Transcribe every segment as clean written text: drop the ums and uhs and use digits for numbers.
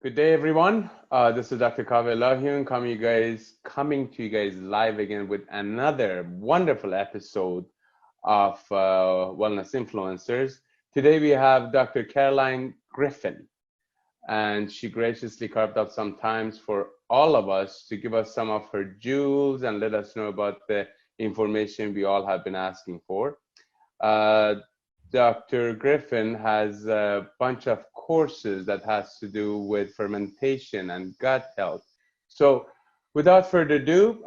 Good day, everyone. This is Dr. Carolyn coming to you guys live again with another wonderful episode of Wellness Influencers. Today we have Dr. Carolyn Griffin, and she graciously carved out some time for all of us to give us some of her jewels and let us know about the information we all have been asking for. Dr. Griffin has a bunch of courses that has to do with fermentation and gut health. So without further ado,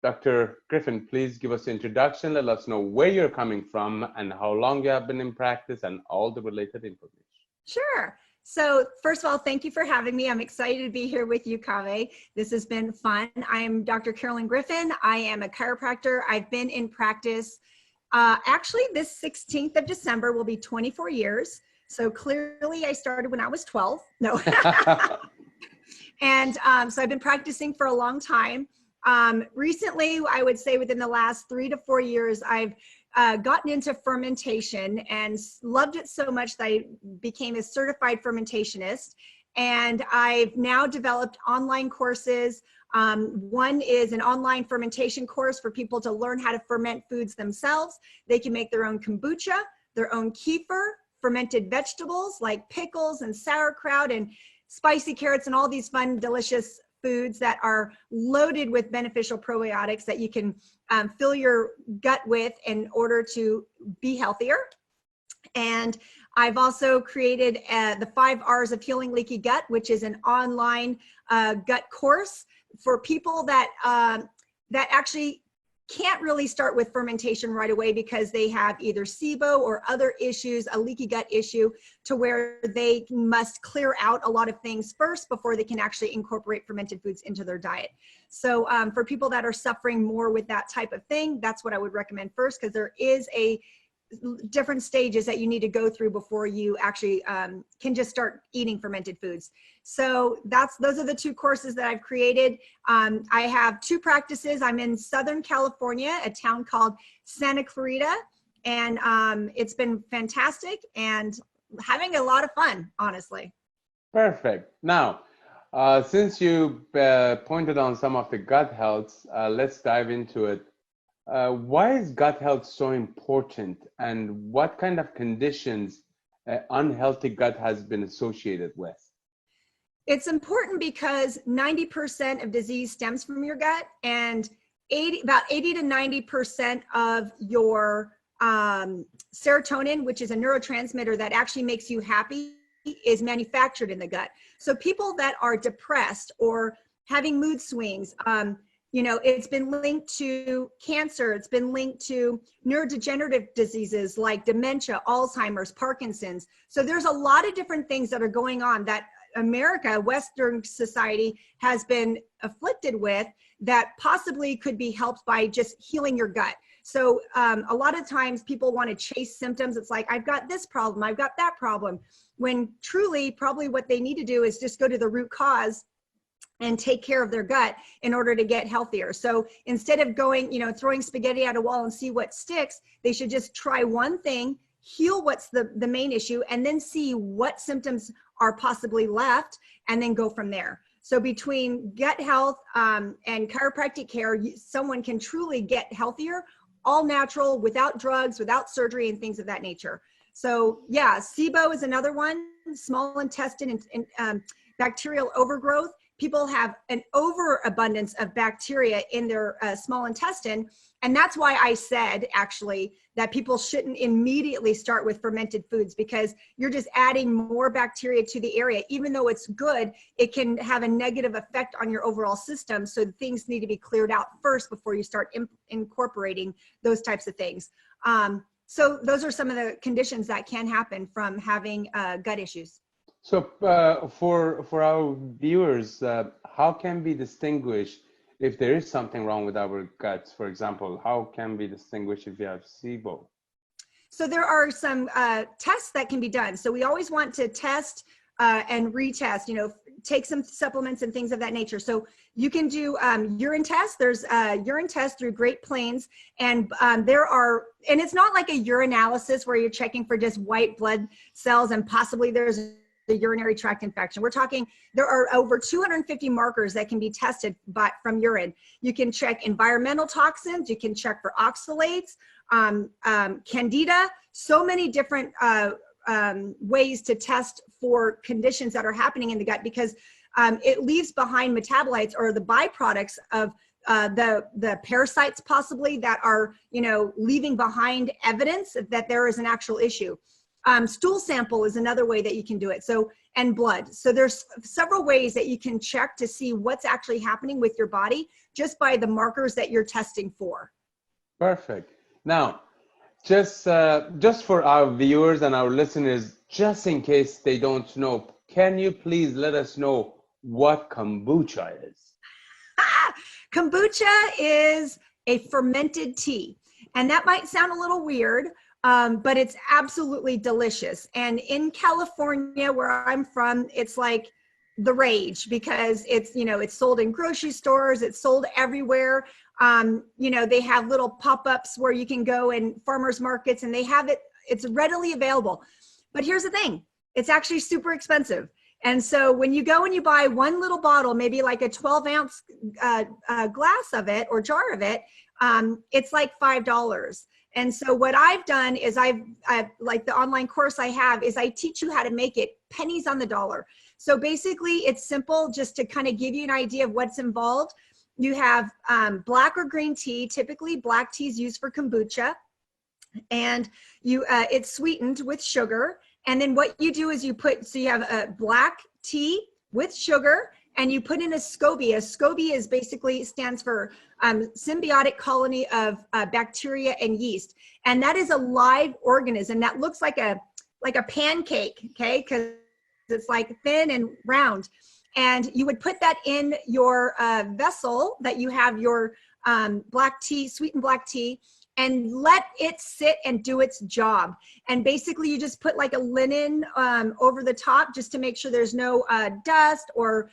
Dr. Griffin, please give us an introduction. Let us know where you're coming from and how long you have been in practice and all the related information. Sure. So first of all, thank you for having me. I'm excited to be here with you, Kaveh. This has been fun. I'm Dr. Carolyn Griffin. I am a chiropractor. I've been in practice actually this 16th of December will be 24 years. So clearly I started when I was 12. No. And so I've been practicing for a long time. Recently, I would say within the last 3 to 4 years, I've gotten into fermentation and loved it so much that I became a certified fermentationist. And I've now developed online courses. One is an online fermentation course for people to learn how to ferment foods themselves. They can make their own kombucha, their own kefir, fermented vegetables like pickles and sauerkraut and spicy carrots and all these fun, delicious foods that are loaded with beneficial probiotics that you can fill your gut with in order to be healthier. And I've also created the 5 R's of Healing Leaky Gut, which is an online gut course for people that that actually can't really start with fermentation right away because they have either SIBO or other issues, a leaky gut issue, to where they must clear out a lot of things first before they can actually incorporate fermented foods into their diet. So for people that are suffering more with that type of thing, that's what I would recommend first, because there is a different stages that you need to go through before you actually can just start eating fermented foods. So those are the 2 courses that I've created. I have 2 practices. I'm in Southern California, a town called Santa Clarita, and it's been fantastic and having a lot of fun, honestly. Perfect. Now, since you pointed on some of the gut health, let's dive into it. Why is gut health so important, and what kind of conditions unhealthy gut has been associated with? It's important because 90% of disease stems from your gut, and about 80 to 90% of your serotonin, which is a neurotransmitter that actually makes you happy, is manufactured in the gut. So people that are depressed or having mood swings, you know, it's been linked to cancer. It's been linked to neurodegenerative diseases like dementia, Alzheimer's, Parkinson's. So there's a lot of different things that are going on that America, Western society, has been afflicted with that possibly could be helped by just healing your gut. So a lot of times people want to chase symptoms. It's like, I've got this problem, I've got that problem, when truly probably what they need to do is just go to the root cause and take care of their gut in order to get healthier. So instead of going, you know, throwing spaghetti at a wall and see what sticks, they should just try one thing, heal what's the main issue, and then see what symptoms are possibly left, and then go from there. So between gut health and chiropractic care, someone can truly get healthier, all natural, without drugs, without surgery, and things of that nature. So yeah, SIBO is another one, small intestine and bacterial overgrowth. People have an overabundance of bacteria in their small intestine. And that's why I said, actually, that people shouldn't immediately start with fermented foods, because you're just adding more bacteria to the area. Even though it's good, it can have a negative effect on your overall system. So things need to be cleared out first before you start incorporating those types of things. So those are some of the conditions that can happen from having gut issues. So for our viewers, how can we distinguish if there is something wrong with our guts? For example, how can we distinguish if we have SIBO? So there are some tests that can be done. So we always want to test and retest, you know, take some supplements and things of that nature. So you can do urine tests. There's urine tests through Great Plains, and there are, and it's not like a urinalysis where you're checking for just white blood cells and possibly there's a urinary tract infection. We're talking, there are over 250 markers that can be tested from urine. You can check environmental toxins, you can check for oxalates, candida, so many different ways to test for conditions that are happening in the gut, because it leaves behind metabolites or the byproducts of the parasites possibly that are, leaving behind evidence that there is an actual issue. Stool sample is another way that you can do it. So, and blood. So there's several ways that you can check to see what's actually happening with your body just by the markers that you're testing for. Perfect. Now, just for our viewers and our listeners, just in case they don't know, can you please let us know what kombucha is? Kombucha is a fermented tea. And that might sound a little weird, but it's absolutely delicious. And in California, where I'm from, it's like the rage because it's, it's sold in grocery stores, it's sold everywhere. They have little pop-ups where you can go in farmers markets and they have it, it's readily available. But here's the thing, it's actually super expensive. And so when you go and you buy one little bottle, maybe like a 12-ounce glass of it or jar of it, it's like $5. And so what I've done is I've like the online course I have is I teach you how to make it pennies on the dollar. So basically it's simple, just to kind of give you an idea of what's involved. You have black or green tea. Typically black tea is used for kombucha, and it's sweetened with sugar. And then what you do is you have a black tea with sugar, and you put in a SCOBY. A SCOBY is basically stands for symbiotic colony of bacteria and yeast. And that is a live organism that looks like a pancake, okay? Because it's like thin and round. And you would put that in your vessel that you have your black tea, sweetened black tea, and let it sit and do its job. And basically you just put like a linen over the top just to make sure there's no dust or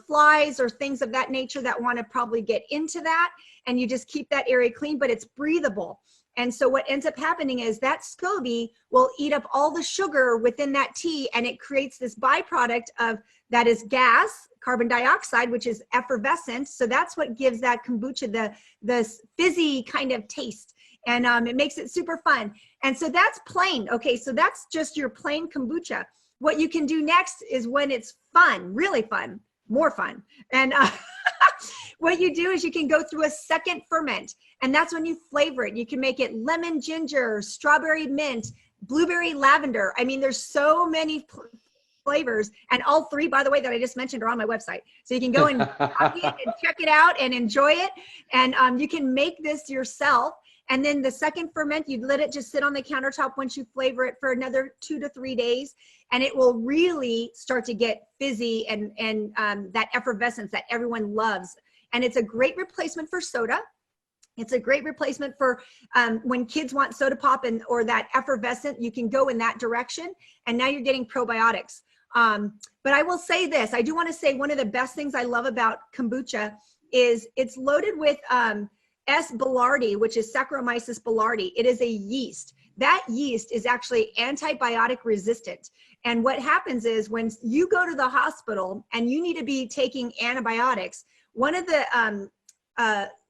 flies or things of that nature that want to probably get into that. And you just keep that area clean, but it's breathable. And so what ends up happening is that SCOBY will eat up all the sugar within that tea, and it creates this byproduct of that is gas, carbon dioxide, which is effervescent. So that's what gives that kombucha the fizzy kind of taste. And it makes it super fun. And so that's plain. Okay, so that's just your plain kombucha. What you can do next is when it's fun, really fun, more fun. And what you do is you can go through a second ferment. And that's when you flavor it. You can make it lemon ginger, strawberry mint, blueberry lavender. I mean, there's so many flavors, and all three, by the way, that I just mentioned are on my website. So you can go and copy it and check it out and enjoy it. And you can make this yourself. And then the second ferment, you let it just sit on the countertop once you flavor it for another 2 to 3 days. And it will really start to get fizzy and that effervescence that everyone loves. And it's a great replacement for soda. It's a great replacement for when kids want soda pop or that effervescent, you can go in that direction. And now you're getting probiotics. But I will say this, I do want to say one of the best things I love about kombucha is it's loaded with S. boulardii, which is Saccharomyces boulardii. It is a yeast. That yeast is actually antibiotic resistant. And what happens is when you go to the hospital and you need to be taking antibiotics, one of the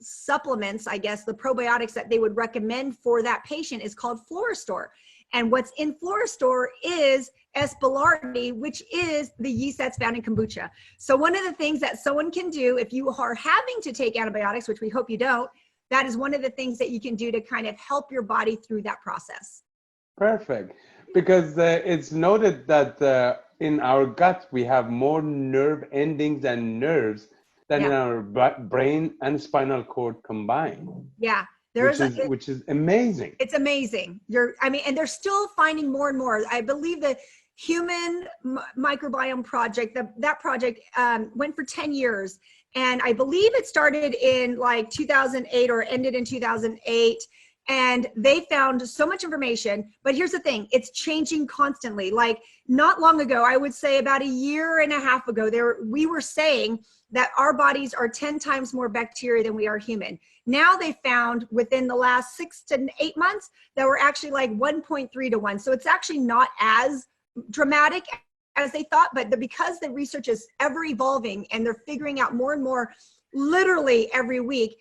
supplements, I guess, the probiotics that they would recommend for that patient is called Florastor. And what's in Florastor is S. boulardii, which is the yeast that's found in kombucha. So one of the things that someone can do if you are having to take antibiotics, which we hope you don't, that is one of the things that you can do to kind of help your body through that process. Perfect. Because it's noted that in our gut, we have more nerve endings and nerves than in our brain and spinal cord combined. Yeah. Which is amazing. It's amazing. And they're still finding more and more. I believe the Human Microbiome Project, that project went for 10 years. And I believe it started in like 2008 or ended in 2008. And they found so much information. But here's the thing, it's changing constantly. Like not long ago, I would say about a year and a half ago, we were saying that our bodies are 10 times more bacteria than we are human. Now they found within the last 6 to 8 months that we're actually like 1.3 to 1. So it's actually not as dramatic as they thought, but because the research is ever evolving and they're figuring out more and more literally every week,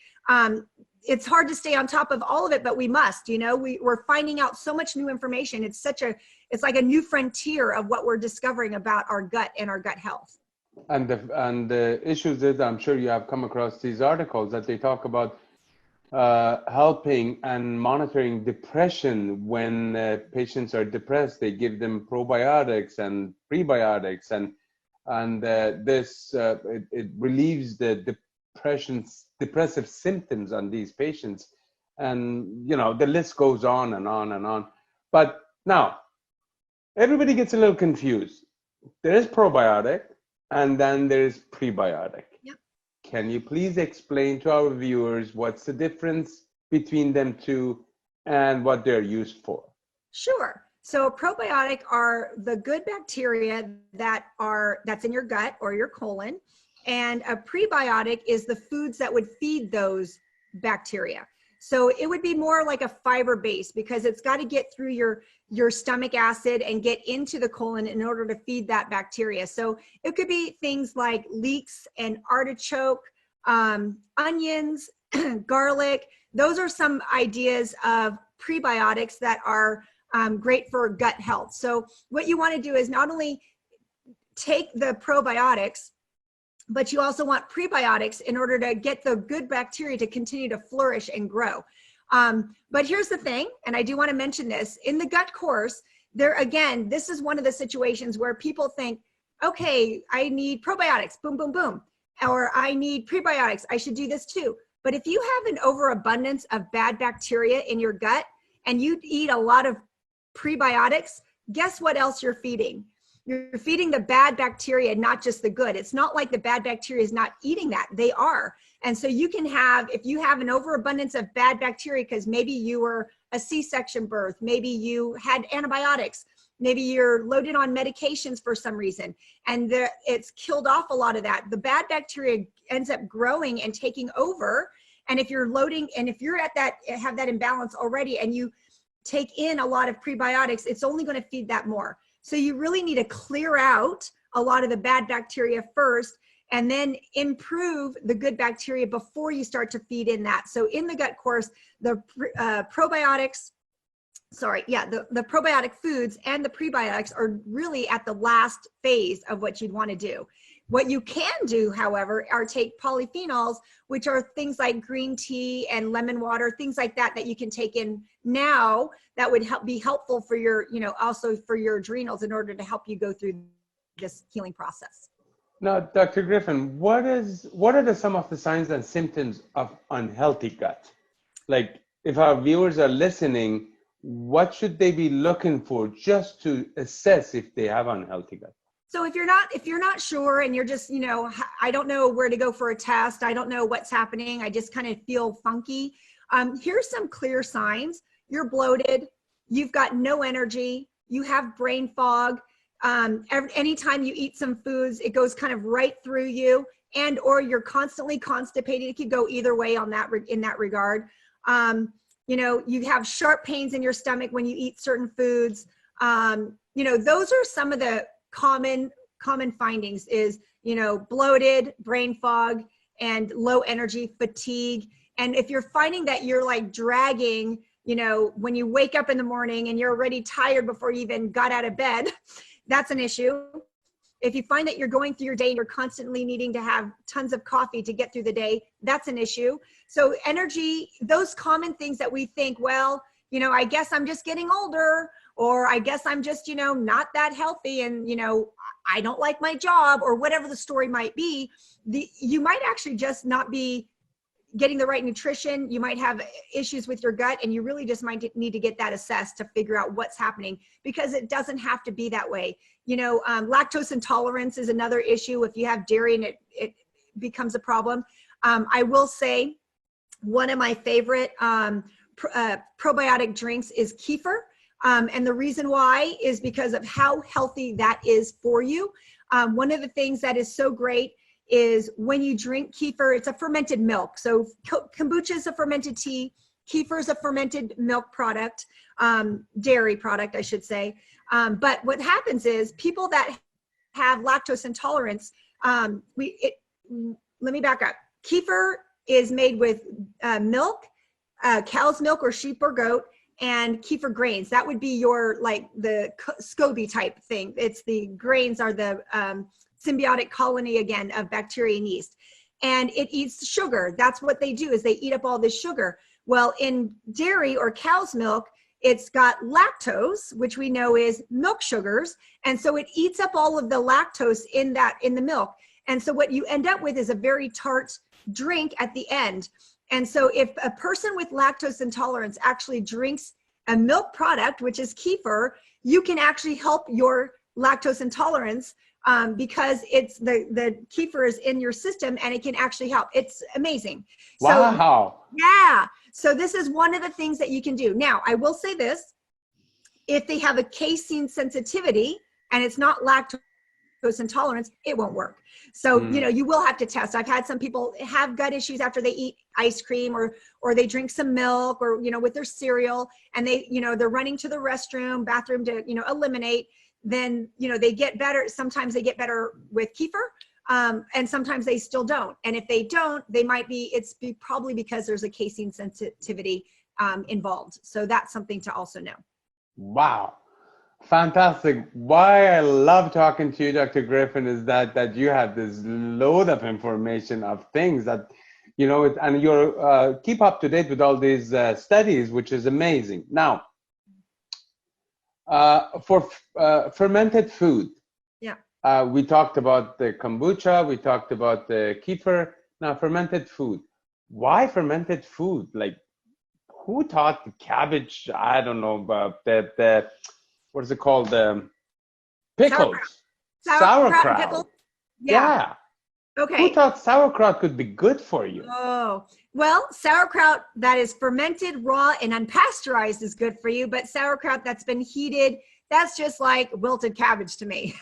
it's hard to stay on top of all of it, but we must, you know, we're finding out so much new information. It's like a new frontier of what we're discovering about our gut and our gut health. And the issues is, I'm sure you have come across these articles that they talk about helping and monitoring depression. When patients are depressed, they give them probiotics and prebiotics, and it relieves the depressive symptoms on these patients, and you know, the list goes on and on and on. But now everybody gets a little confused. There is probiotic, and then there's prebiotic. Yep. Can you please explain to our viewers what's the difference between them two and what they're used for? Sure. So a probiotic are the good bacteria that's in your gut or your colon, and a prebiotic is the foods that would feed those bacteria. So it would be more like a fiber base, because it's got to get through your stomach acid and get into the colon in order to feed that bacteria. So it could be things like leeks and artichoke, onions, garlic. Those are some ideas of prebiotics that are great for gut health. So what you want to do is not only take the probiotics, but you also want prebiotics in order to get the good bacteria to continue to flourish and grow. But here's the thing, and I do want to mention this, in the gut course, again, this is one of the situations where people think, okay, I need probiotics, boom, boom, boom, or I need prebiotics, I should do this too. But if you have an overabundance of bad bacteria in your gut and you eat a lot of prebiotics, guess what else you're feeding? You're feeding the bad bacteria, not just the good. It's not like the bad bacteria is not eating that. They are. And so you can have, if you have an overabundance of bad bacteria, because maybe you were a C-section birth, maybe you had antibiotics, maybe you're loaded on medications for some reason, and it's killed off a lot of that. The bad bacteria ends up growing and taking over. And if you're loading, and if you're at that, have that imbalance already, and you take in a lot of prebiotics, it's only going to feed that more. So you really need to clear out a lot of the bad bacteria first, and then improve the good bacteria before you start to feed in that. So in the gut course, the probiotics, the probiotic foods and the prebiotics are really at the last phase of what you'd want to do. What you can do, however, are take polyphenols, which are things like green tea and lemon water, things like that, that you can take in now that would be helpful for your, also for your adrenals in order to help you go through this healing process. Now, Dr. Griffin, what are some of the signs and symptoms of unhealthy gut? Like, if our viewers are listening, what should they be looking for just to assess if they have unhealthy gut? So if you're not sure, and you're just, I don't know where to go for a test, I don't know what's happening, I just kind of feel funky. Here's some clear signs. You're bloated, you've got no energy, you have brain fog. Anytime you eat some foods, it goes kind of right through you, and or you're constantly constipated. It could go either way on that in that regard. You have sharp pains in your stomach when you eat certain foods. Those are some of the common findings is, bloated, brain fog, and low energy, fatigue. And if you're finding that you're like dragging, when you wake up in the morning and you're already tired before you even got out of bed, that's an issue. If you find that you're going through your day and you're constantly needing to have tons of coffee to get through the day, that's an issue. So energy, those common things that we think, well, I guess I'm just getting older, or I guess I'm just, not that healthy, and, I don't like my job, or whatever the story might be, you might actually just not be getting the right nutrition. You might have issues with your gut, and you really just might need to get that assessed to figure out what's happening, because it doesn't have to be that way. Lactose intolerance is another issue. If you have dairy and it becomes a problem. I will say one of my favorite probiotic drinks is KEFIR. And the reason why is because of how healthy that is for you. One of the things that is so great is when you drink KEFIR, it's a fermented milk. So kombucha is a fermented tea. KEFIR is a fermented milk product, dairy product, I should say. But what happens is people that have lactose intolerance, let me back up. Kefir is made with milk, cow's milk or sheep or goat, and kefir grains. That would be your, like the SCOBY type thing. It's the grains are the symbiotic colony again of bacteria and yeast. And it eats sugar. That's what they do, is they eat up all this sugar. Well, in dairy or cow's milk, it's got lactose, which we know is milk sugars. And so it eats up all of the lactose in the milk. And so what you end up with is a very tart drink at the end. And so if a person with lactose intolerance actually drinks a milk product, which is kefir, you can actually help your lactose intolerance because it's the kefir is in your system and it can actually help. It's amazing. Wow. So, yeah. So this is one of the things that you can do. Now, I will say this, if they have a casein sensitivity and it's not lactose intolerance, it won't work. So, you know, you will have to test. I've had some people have gut issues after they eat ice cream or they drink some milk or, you know, with their cereal, and they, you know, they're running to the bathroom to, you know, eliminate. Then, you know, they get better. Sometimes they get better with kefir, and sometimes they still don't. And if they don't, they might be, probably because there's a casein sensitivity involved. So that's something to also know. Wow. Fantastic. Why I love talking to you, Dr. Griffin, is that you have this load of information of things that, you know, and you're keep up to date with all these studies, which is amazing. Now, for fermented food, yeah, we talked about the kombucha, we talked about the kefir. Now, fermented food. Why fermented food? Like, who taught the cabbage? I don't know, about the what is it called? Pickles. Sauerkraut. Pickles? Yeah. Okay. Who thought sauerkraut could be good for you? Oh, well, sauerkraut that is fermented, raw, and unpasteurized is good for you, but sauerkraut that's been heated, that's just like wilted cabbage to me.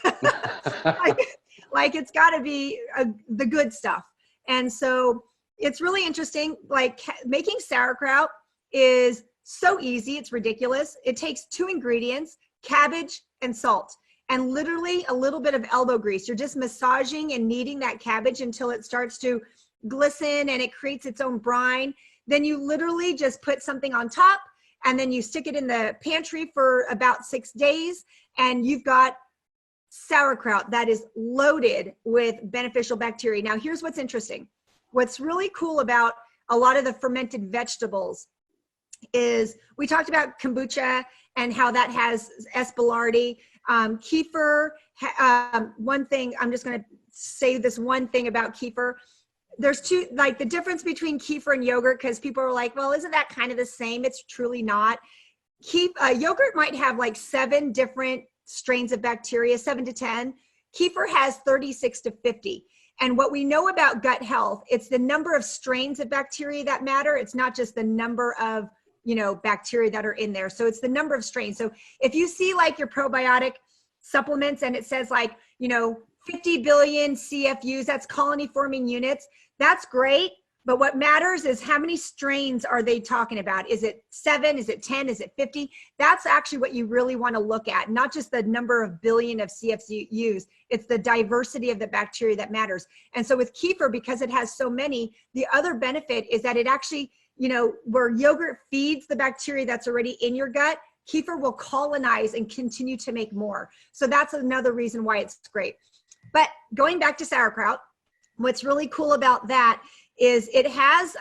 like it's got to be the good stuff. And so it's really interesting. Like making sauerkraut is so easy. It's ridiculous. It takes 2 ingredients, cabbage and salt, and literally a little bit of elbow grease. You're just massaging and kneading that cabbage until it starts to glisten and it creates its own brine. Then you literally just put something on top and then you stick it in the pantry for about 6 days and you've got sauerkraut that is loaded with beneficial bacteria. Now, here's what's interesting. What's really cool about a lot of the fermented vegetables is we talked about kombucha and how that has S. boulardii. Kefir, one thing, I'm just going to say this one thing about kefir. There's two, like the difference between kefir and yogurt, because people are like, well, isn't that kind of the same? It's truly not. Yogurt might have like 7 different strains of bacteria, 7 to 10. Kefir has 36 to 50. And what we know about gut health, it's the number of strains of bacteria that matter. It's not just the number of, you know, bacteria that are in there. So it's the number of strains. So if you see like your probiotic supplements and it says like, you know, 50 billion CFUs, that's colony forming units, that's great. But what matters is how many strains are they talking about? Is it 7? Is it 10? Is it 50? That's actually what you really want to look at, not just the number of billion of CFUs. It's the diversity of the bacteria that matters. And so with kefir, because it has so many, the other benefit is that it actually, you know, where yogurt feeds the bacteria that's already in your gut, kefir will colonize and continue to make more. So that's another reason why it's great. But going back to sauerkraut, what's really cool about that is it has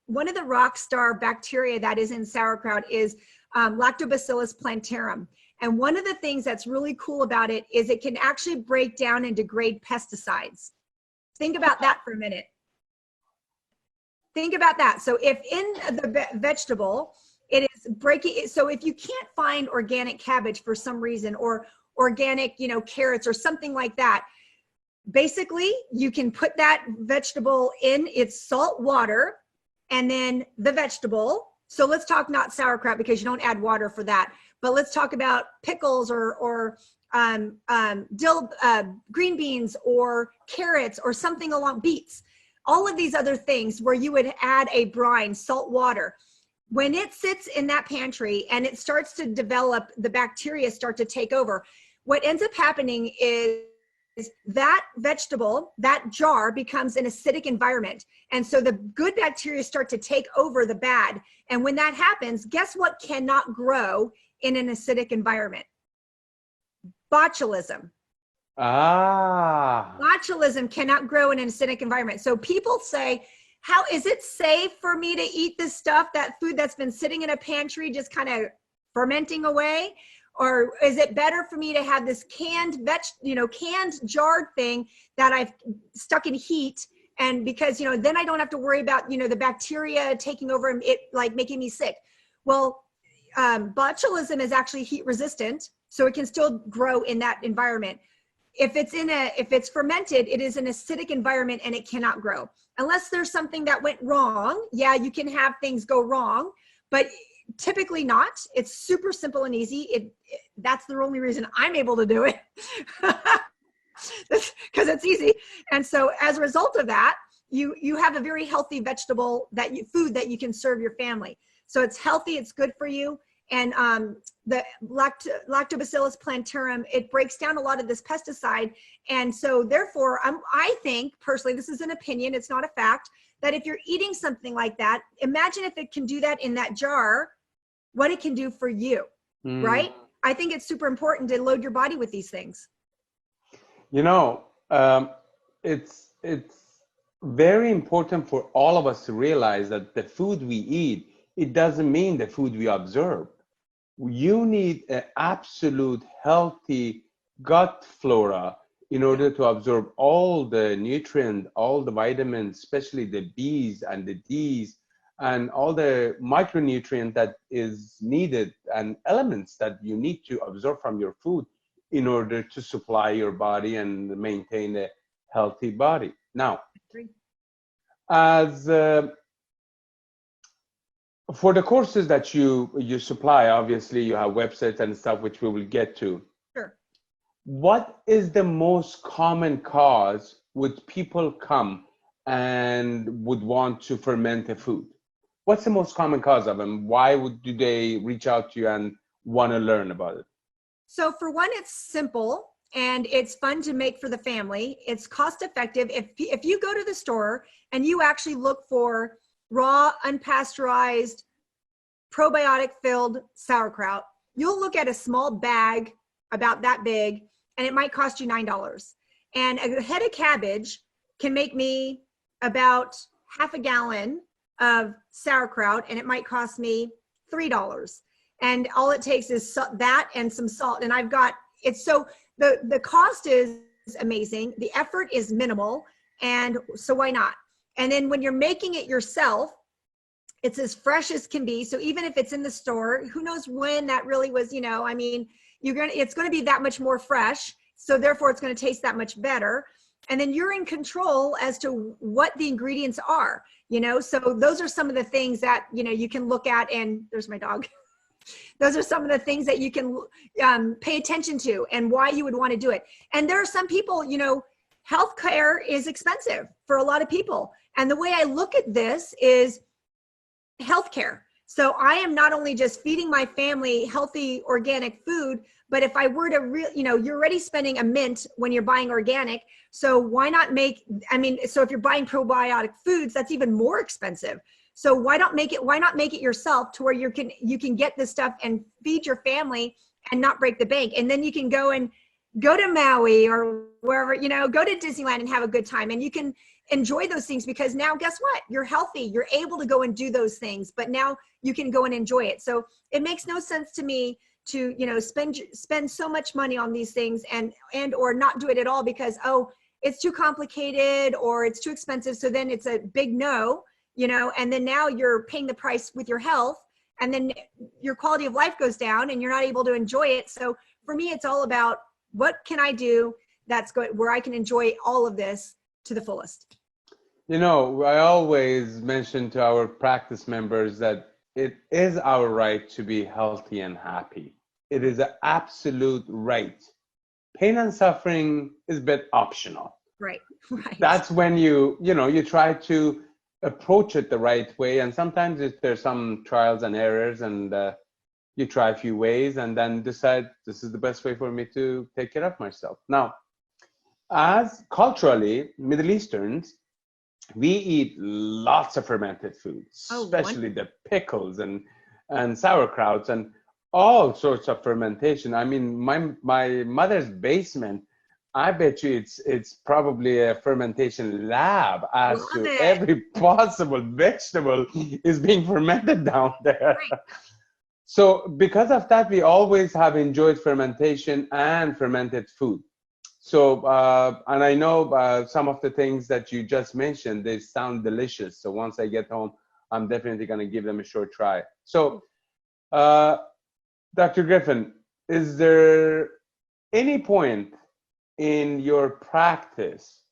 one of the rock star bacteria that is in sauerkraut is Lactobacillus plantarum. And one of the things that's really cool about it is it can actually break down and degrade pesticides. Think about that for a minute. Think about that. So if in the vegetable, it is breaking, so if you can't find organic cabbage for some reason, or organic, you know, carrots or something like that, basically you can put that vegetable in its salt water and then the vegetable. So let's talk not sauerkraut because you don't add water for that, but let's talk about pickles or dill, green beans or carrots or something along, beets, all of these other things where you would add a brine, salt water. When it sits in that pantry and it starts to develop, the bacteria start to take over, what ends up happening is that vegetable, that jar becomes an acidic environment. And so the good bacteria start to take over the bad. And when that happens, guess what cannot grow in an acidic environment? Botulism. Botulism cannot grow in an acidic environment. So people say, how is it safe for me to eat this stuff, that food that's been sitting in a pantry, just kind of fermenting away? Or is it better for me to have this canned jarred thing that I've stuck in heat? And because, then I don't have to worry about, the bacteria taking over and it like making me sick. Well, botulism is actually heat resistant, so it can still grow in that environment. If it's fermented, it is an acidic environment and it cannot grow. Unless there's something that went wrong. Yeah, you can have things go wrong, but typically not. It's super simple and easy. That's the only reason I'm able to do it, because it's easy. And so as a result of that, you have a very healthy vegetable food that you can serve your family. So it's healthy, it's good for you. And the Lactobacillus plantarum, it breaks down a lot of this pesticide. And so therefore, I think personally, this is an opinion, it's not a fact, that if you're eating something like that, imagine if it can do that in that jar, what it can do for you, right? I think it's super important to load your body with these things. It's very important for all of us to realize that the food we eat, it doesn't mean the food we absorb. You need an absolute healthy gut flora in order to absorb all the nutrients, all the vitamins, especially the B's and the D's, and all the micronutrient that is needed and elements that you need to absorb from your food in order to supply your body and maintain a healthy body. Now, as for the courses that you supply, obviously you have websites and stuff, which we will get to. Sure. What is the most common cause would people come and would want to ferment a food? What's the most common cause of them? Why do they reach out to you and want to learn about it? So for one, it's simple and it's fun to make for the family. It's cost effective. If you go to the store and you actually look for raw, unpasteurized, probiotic filled sauerkraut, you'll look at a small bag about that big and it might cost you $9. And a head of cabbage can make me about half a gallon of sauerkraut and it might cost me $3. And all it takes is that and some salt. And I've got it. So the cost is amazing. The effort is minimal. And so why not? And then when you're making it yourself, it's as fresh as can be. So even if it's in the store, who knows when that really was, it's going to be that much more fresh. So therefore it's going to taste that much better. And then you're in control as to what the ingredients are, so those are some of the things that, you can look at. And there's my dog. Those are some of the things that you can pay attention to and why you would want to do it. And there are some people, healthcare is expensive for a lot of people. And the way I look at this is healthcare. So I am not only just feeding my family healthy organic food, but if I were to you're already spending a mint when you're buying organic. So why not so if you're buying probiotic foods, that's even more expensive. So why not make it yourself to where you can get this stuff and feed your family and not break the bank. And then you can go to Maui or wherever, go to Disneyland and have a good time. And you can enjoy those things because now guess what? You're healthy. You're able to go and do those things, but now you can go and enjoy it. So it makes no sense to me to, spend so much money on these things and or not do it at all because, it's too complicated or it's too expensive. So then it's a big no. And then now you're paying the price with your health and then your quality of life goes down and you're not able to enjoy it. So for me, it's all about what can I do that's good, where I can enjoy all of this to the fullest. I always mention to our practice members that it is our right to be healthy and happy. It is an absolute right. Pain and suffering is a bit optional. Right. That's when you try to approach it the right way. And sometimes there's some trials and errors and you try a few ways and then decide this is the best way for me to take care of myself. Now, as culturally, Middle Easterns, we eat lots of fermented foods, especially the pickles and sauerkrauts and all sorts of fermentation. I mean, my mother's basement, I bet you it's probably a fermentation lab as to every possible vegetable is being fermented down there. Right. So because of that, we always have enjoyed fermentation and fermented food. So, and I know some of the things that you just mentioned, they sound delicious. So once I get home, I'm definitely going to give them a short try. So, Dr. Griffin, is there any point in your practice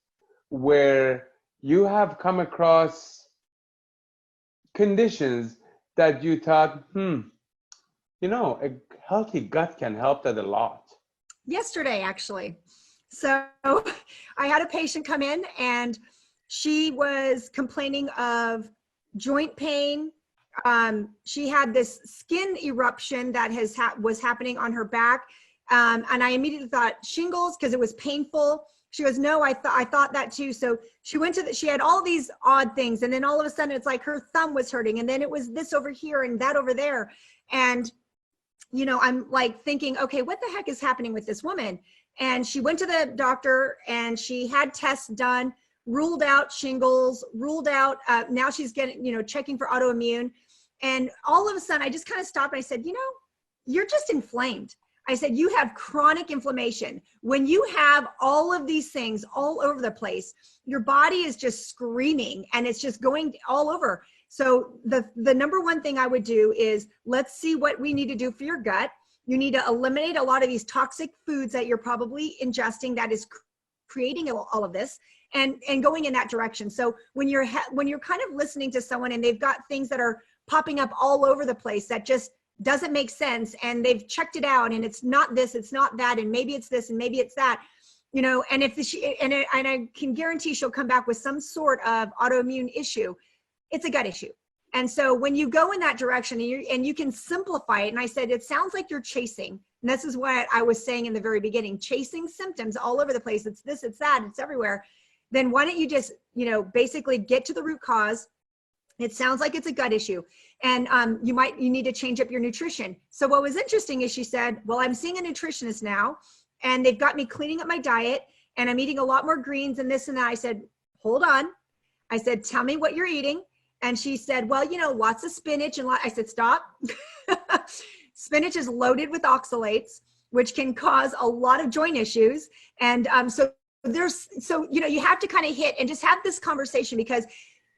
where you have come across conditions that you thought, you know, a healthy gut can help that a lot? Yesterday, actually. So I had a patient come in and she was complaining of joint pain. She had this skin eruption that was happening on her back. And I immediately thought shingles because it was painful. She goes, no, I thought that too. So she went to she had all these odd things. And then all of a sudden it's like her thumb was hurting. And then it was this over here and that over there. And, you know, I'm like thinking, okay, what the heck is happening with this woman? And she went to the doctor and she had tests done, ruled out shingles, ruled out, now she's getting, you know, checking for autoimmune. And all of a sudden I just kind of stopped and I said, you know, you're just inflamed. I said, you have chronic inflammation. When you have all of these things all over the place, your body is just screaming and it's just going all over. So the number one thing I would do is let's see what we need to do for your gut. You need to eliminate a lot of these toxic foods that you're probably ingesting that is creating all of this and going in that direction. So when you're kind of listening to someone and they've got things that are popping up all over the place that just doesn't make sense and they've checked it out and it's not this, it's not that, and maybe it's this and maybe it's that, you know, and if and I can guarantee she'll come back with some sort of autoimmune issue, it's a gut issue. And so when you go in that direction and you can simplify it, and I said, it sounds like you're chasing, and this is what I was saying in the very beginning, chasing symptoms all over the place. It's this, it's that, it's everywhere. Then why don't you just, you know, basically get to the root cause. It sounds like it's a gut issue. And you need to change up your nutrition. So what was interesting is she said, well, I'm seeing a nutritionist now and they've got me cleaning up my diet and I'm eating a lot more greens and this and that. I said, hold on. I said, tell me what you're eating. And she said, well, you know, lots of spinach. And I said, stop. Spinach is loaded with oxalates, which can cause a lot of joint issues. And so you know, you have to kind of hit and just have this conversation, because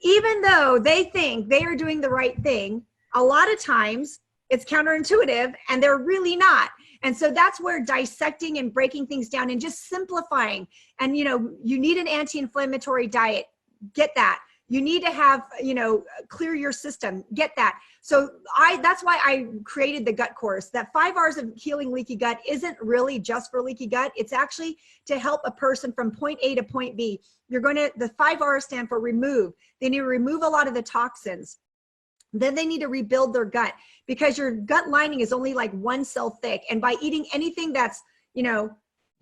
even though they think they are doing the right thing, a lot of times it's counterintuitive and they're really not. And so that's where dissecting and breaking things down and just simplifying. And, you know, you need an anti-inflammatory diet. Get that. You need to have, you know, clear your system, get that. So that's why I created the gut course. That 5 hours of healing leaky gut isn't really just for leaky gut. It's actually to help a person from point A to point B. The 5 R's stand for remove. They need to remove a lot of the toxins. Then they need to rebuild their gut, because your gut lining is only like 1 cell thick. And by eating anything that's, you know,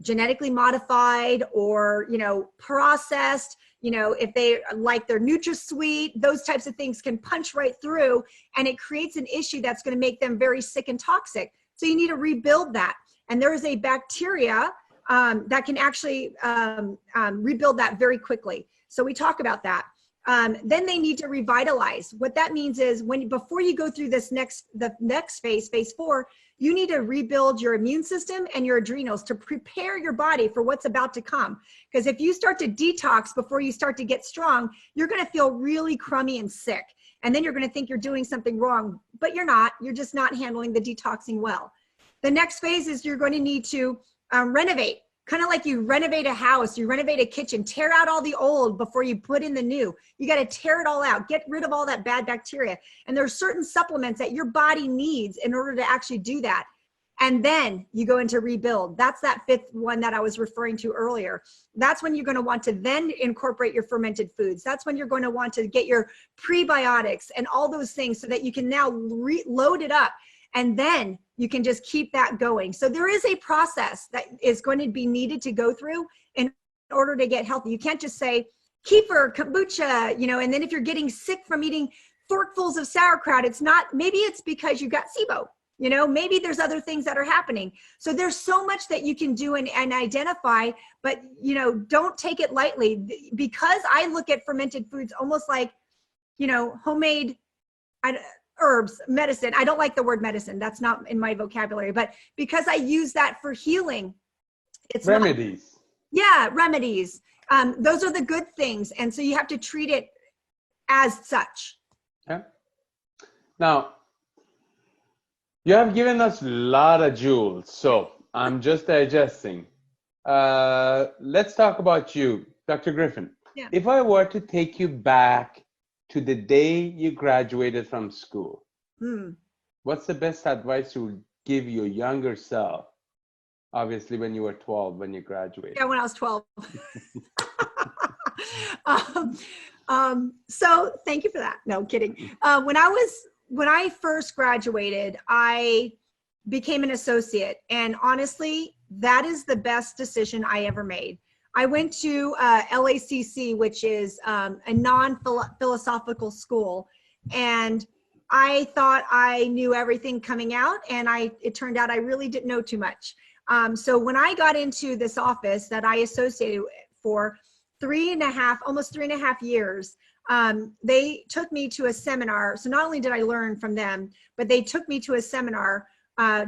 genetically modified or, you know, processed, you know, if they like their NutraSweet, those types of things can punch right through, and it creates an issue that's going to make them very sick and toxic. So you need to rebuild that. And there is a bacteria that can actually rebuild that very quickly. So we talk about that. Then they need to revitalize. What that means is before you go through the next phase, phase 4, you need to rebuild your immune system and your adrenals to prepare your body for what's about to come. Because if you start to detox before you start to get strong, you're going to feel really crummy and sick. And then you're going to think you're doing something wrong, but you're not. You're just not handling the detoxing well. The next phase is you're going to need to renovate. Kind of like you renovate a house, you renovate a kitchen, tear out all the old before you put in the new. You got to tear it all out, get rid of all that bad bacteria. And there are certain supplements that your body needs in order to actually do that. And then you go into rebuild. That's that 5th one that I was referring to earlier. That's when you're going to want to then incorporate your fermented foods. That's when you're going to want to get your prebiotics and all those things so that you can now load it up. And then you can just keep that going. So there is a process that is going to be needed to go through in order to get healthy. You can't just say KEFIR, kombucha, and then if you're getting sick from eating forkfuls of sauerkraut, it's not, maybe it's because you got SIBO, maybe there's other things that are happening. So there's so much that you can do and identify, but, don't take it lightly, because I look at fermented foods almost like, homemade herbs, medicine. I don't like the word medicine. That's not in my vocabulary, but because I use that for healing, it's remedies. Remedies. Those are the good things. And so you have to treat it as such. Okay. Now, you have given us a lot of jewels, so I'm just digesting. Let's talk about you, Dr. Griffin. Yeah. If I were to take you back to the day you graduated from school, what's the best advice you would give your younger self? Obviously, when you were 12, when you graduated. Yeah, when I was 12. So thank you for that. No, kidding. When I first graduated, I became an associate. And honestly, that is the best decision I ever made. I went to LACC, which is a non-philosophical school. And I thought I knew everything coming out. And it turned out I really didn't know too much. So when I got into this office that I associated for almost 3.5 years, they took me to a seminar. So not only did I learn from them, but they took me to a seminar.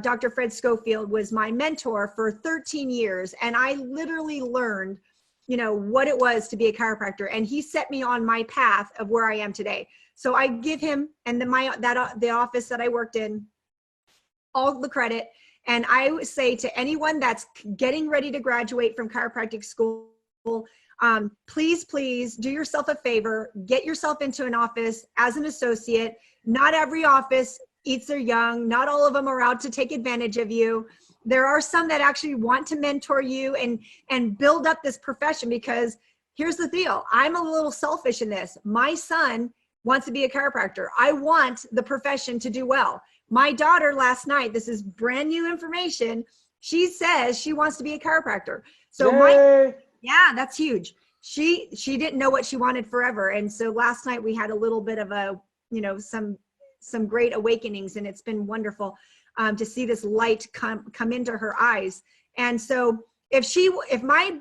Dr. Fred Schofield was my mentor for 13 years. And I literally learned, what it was to be a chiropractor. And he set me on my path of where I am today. So I give him and the office that I worked in all the credit. And I would say to anyone that's getting ready to graduate from chiropractic school, please do yourself a favor, get yourself into an office as an associate. Not every office eats their young. Not all of them are out to take advantage of you. There are some that actually want to mentor you and build up this profession, because here's the deal. I'm a little selfish in this. My son wants to be a chiropractor. I want the profession to do well. My daughter last night, this is brand new information, she says she wants to be a chiropractor. So yeah, that's huge. She didn't know what she wanted forever. And so last night we had a little bit of some great awakenings, and it's been wonderful to see this light come into her eyes. And so if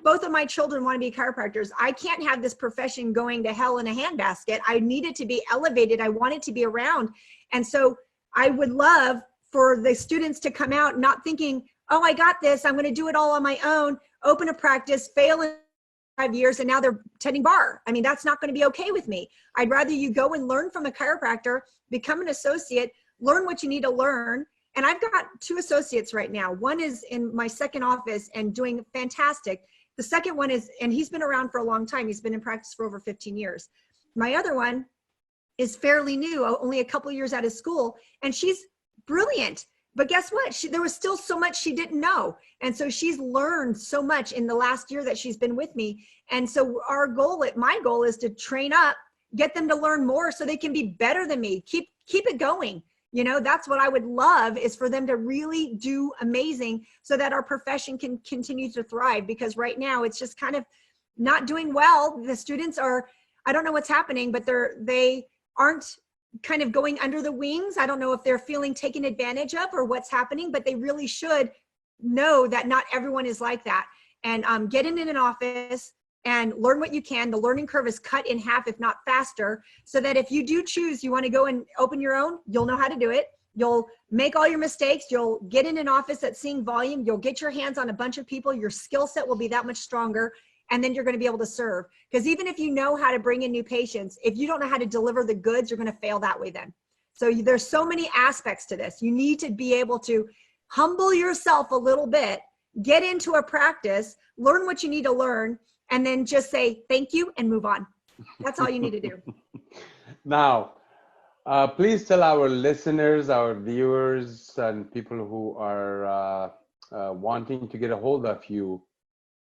both of my children want to be chiropractors, I can't have this profession going to hell in a handbasket. I need it to be elevated. I want it to be around. And so I would love for the students to come out not thinking, oh, I got this, I'm going to do it all on my own, open a practice, fail in 5 years, and now they're tending bar. I mean, that's not going to be okay with me. I'd rather you go and learn from a chiropractor, become an associate, learn what you need to learn. And I've got 2 associates right now. One is in my second office and doing fantastic. The second one and he's been around for a long time. He's been in practice for over 15 years. My other one is fairly new, only a couple years out of school, and she's brilliant. But guess what? There was still so much she didn't know. And so she's learned so much in the last year that she's been with me. And so my goal is to train up, get them to learn more so they can be better than me. Keep it going. That's what I would love, is for them to really do amazing so that our profession can continue to thrive, because right now it's just kind of not doing well. The students I don't know what's happening, but they aren't kind of going under the wings. I don't know if they're feeling taken advantage of or what's happening, but they really should know that not everyone is like that. And get in an office and learn what you can. The learning curve is cut in half, if not faster, so that if you do choose, you want to go and open your own, you'll know how to do it. You'll make all your mistakes. You'll get in an office that's seeing volume. You'll get your hands on a bunch of people. Your skill set will be that much stronger. And then you're going to be able to serve. Because even if you know how to bring in new patients, if you don't know how to deliver the goods, you're going to fail that way then. So there's so many aspects to this. You need to be able to humble yourself a little bit, get into a practice, learn what you need to learn, and then just say thank you and move on. That's all you need to do. Now, please tell our listeners, our viewers, and people who are wanting to get a hold of you,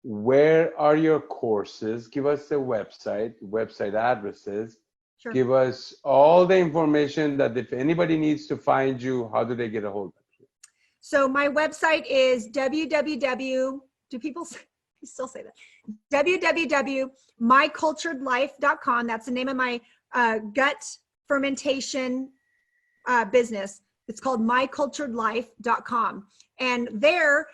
where are your courses? Give us the website addresses. Sure. Give us all the information that if anybody needs to find you, how do they get a hold of you? So my website is I still say that. www.myculturedlife.com. That's the name of my gut fermentation business. It's called myculturedlife.com. And there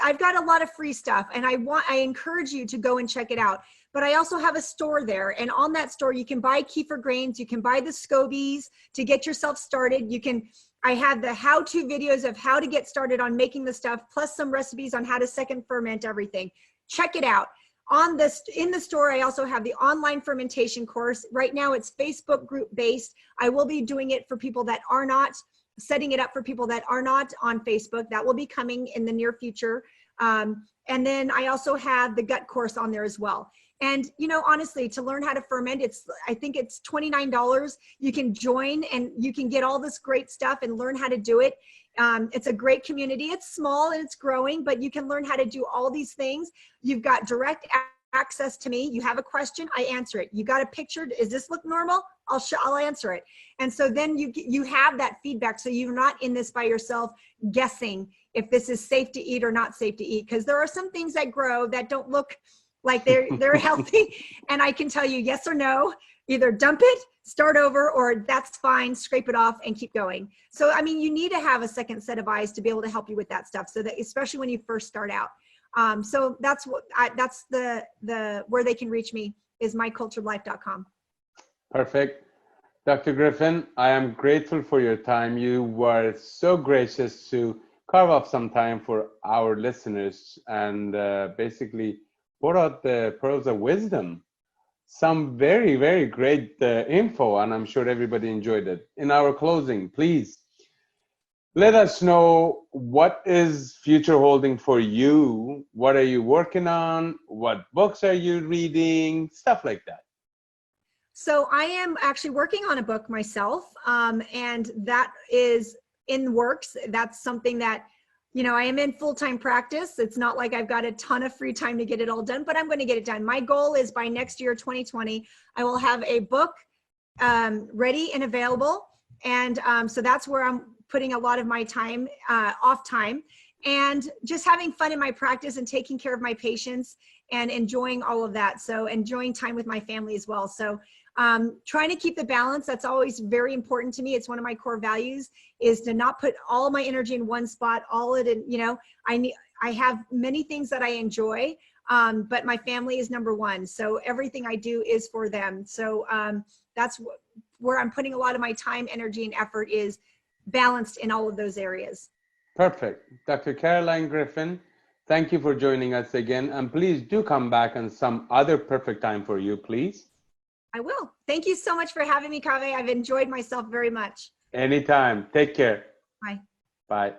I've got a lot of free stuff, and I encourage you to go and check it out. But I also have a store there, and on that store you can buy KEFIR grains, you can buy the scobies to get yourself started. I have the how-to videos of how to get started on making the stuff, plus some recipes on how to second ferment everything. Check it out. In the store, I also have the online fermentation course. Right now it's Facebook group based. I will be doing it for people that are not, setting it up for people that are not on Facebook. That will be coming in the near future. And then I also have the gut course on there as well. And, you know, honestly, to learn how to ferment, I think it's $29. You can join and you can get all this great stuff and learn how to do it. It's a great community. It's small and it's growing, but you can learn how to do all these things. You've got direct access to me. You have a question, I answer it. You got a picture, does this look normal? I'll answer it. And so then you have that feedback, so you're not in this by yourself guessing if this is safe to eat or not safe to eat, because there are some things that grow that don't look like they're healthy, and I can tell you yes or no, either dump it, start over, or that's fine, scrape it off and keep going. So I mean, you need to have a second set of eyes to be able to help you with that stuff, so that especially when you first start out. So that's the where they can reach me is myculturedlife.com. Perfect. Dr. Griffin, I am grateful for your time. You were so gracious to carve off some time for our listeners and basically pour out the pearls of wisdom. Some very, very great info, and I'm sure everybody enjoyed it. In our closing, please let us know what is future holding for you. What are you working on? What books are you reading? Stuff like that. So I am actually working on a book myself, and that is in the works. That's something that, you know, I am in full-time practice. It's not like I've got a ton of free time to get it all done, but I'm going to get it done. My goal is by next year, 2020, I will have a book ready and available. And so that's where I'm putting a lot of my time, off time, and just having fun in my practice and taking care of my patients and enjoying all of that. So enjoying time with my family as well. So trying to keep the balance. That's always very important to me. It's one of my core values, is to not put all my energy in one spot, all it in, you know, I have many things that I enjoy, but my family is number one. So everything I do is for them. So that's where I'm putting a lot of my time, energy, and effort, is balanced in all of those areas. Perfect. Dr. Carolyn Griffin, thank you for joining us again. And please do come back on some other perfect time for you, please. I will. Thank you so much for having me, Kaveh. I've enjoyed myself very much. Anytime. Take care. Bye. Bye.